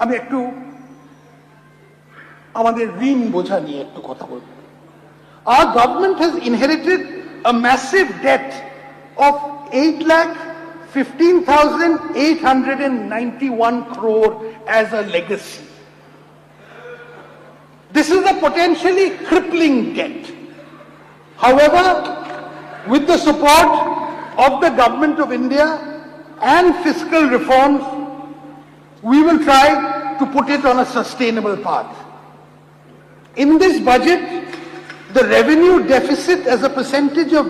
আমি একটু আমাদের ঋণ বোঝা নিয়ে একটু কথা বলব। Our government has inherited a massive debt of 8,15,891 crore as a legacy. This is a potentially crippling debt. However, with the support of the Government of India and fiscal reforms, we will try to put it on a sustainable path. In this budget, the revenue deficit as a percentage of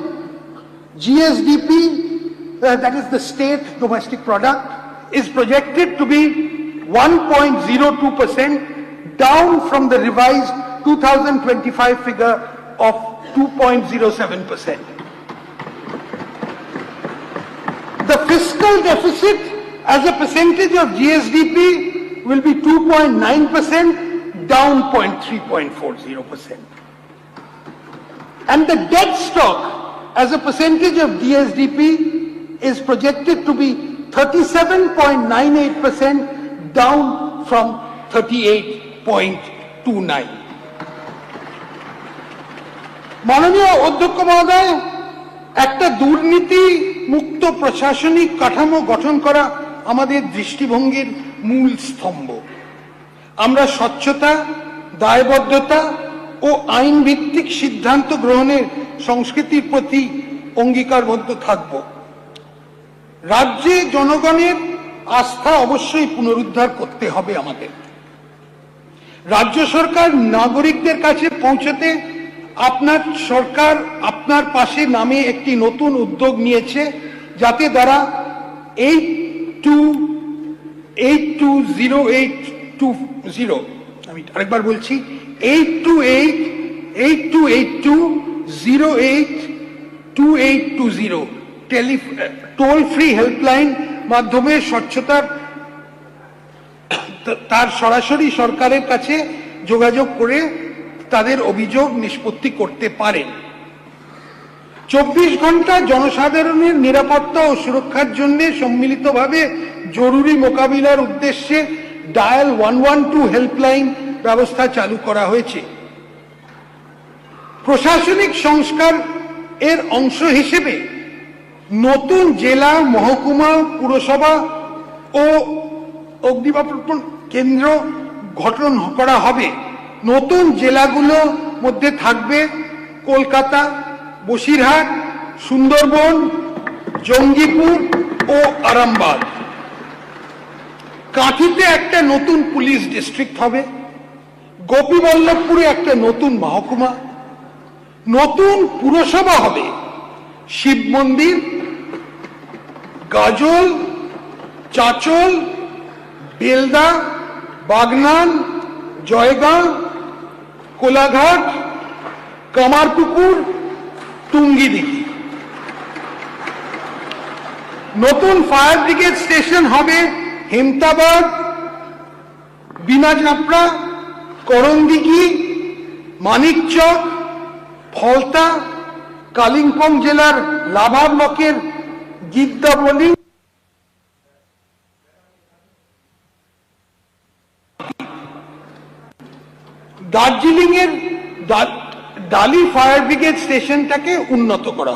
GSDP, that is the state domestic product, is projected to be 1.02%, down from the revised 2025 figure of 2.07%. The fiscal deficit as a percentage of GSDP will be 2.9%, down 3.40%. And the debt stock as a percentage of GSDP is projected to be 37.98%, down from 38.29. মাননীয় অধ্যক্ষ মহোদয়, একটা দুর্নীতি মুক্ত প্রশাসনিক কাঠামো গঠন করা আমাদের দৃষ্টিভঙ্গির মূল স্তম্ভ। আমরা স্বচ্ছতা, দায়বদ্ধতা ও আইন ভিত্তিক সিদ্ধান্ত গ্রহণের সংস্কৃতির প্রতি অঙ্গীকারবদ্ধ থাকব। রাজ্যে জনগণের আস্থা অবশ্যই পুনরুদ্ধার করতে হবে আমাদের। রাজ্য সরকার নাগরিকদের কাছে পৌঁছতে আপনার সরকার আপনার পাশে নামে একটি নতুন উদ্যোগ নিয়েছে, যাতে দ্বারা 820820, আমি আরেকবার বলছি, 8282082820 টোল ফ্রি হেল্পলাইন মাধ্যমে স্বচ্ছতার তার সরাসরি সরকারের কাছে যোগাযোগ করে তাদের অভিযোগ নিষ্পত্তি করতে পারেন। 24 ঘন্টা জনসাধারণের নিরাপত্তা ও সুরক্ষার জন্য সম্মিলিতভাবে জরুরি মোকাবিলার উদ্দেশ্যে ডায়াল 112 হেল্পলাইন ব্যবস্থা চালু করা হয়েছে। প্রশাসনিক সংস্কার এর অংশ হিসেবে নতুন জেলা, মহকুমা, পুরসভা ও অগ্নিনির্বাপন কেন্দ্র গঠন করা হবে। নতুন জেলাগুলোর মধ্যে থাকবে কলকাতা, বসিরহাট, সুন্দরবন, জঙ্গিপুর ও আরামবাগ। কাঁথিতে একটা নতুন পুলিশ ডিস্ট্রিক্ট হবে। গোপীবল্লভপুরে একটা নতুন মহকুমা, নতুন পুরসভা হবে। শিব মন্দির, গাজল, চাচল, বেলদা, বাগনান, জয়গাঁও, কোলাঘাট, কামারপুকুর, টুঙ্গিদিঘি। নতুন ফায়ার ব্রিগেড স্টেশন হবে হেমতাবাদ, বিনাচাপড়া, করণদিঘি, মানিকচক, ফলতা, কালিম্পং জেলার লাভা ব্লকের গিদ্দাবলি, দার্জিলিং এর ডালি ফায়ার ব্রিগেড স্টেশনটাকে উন্নত করা।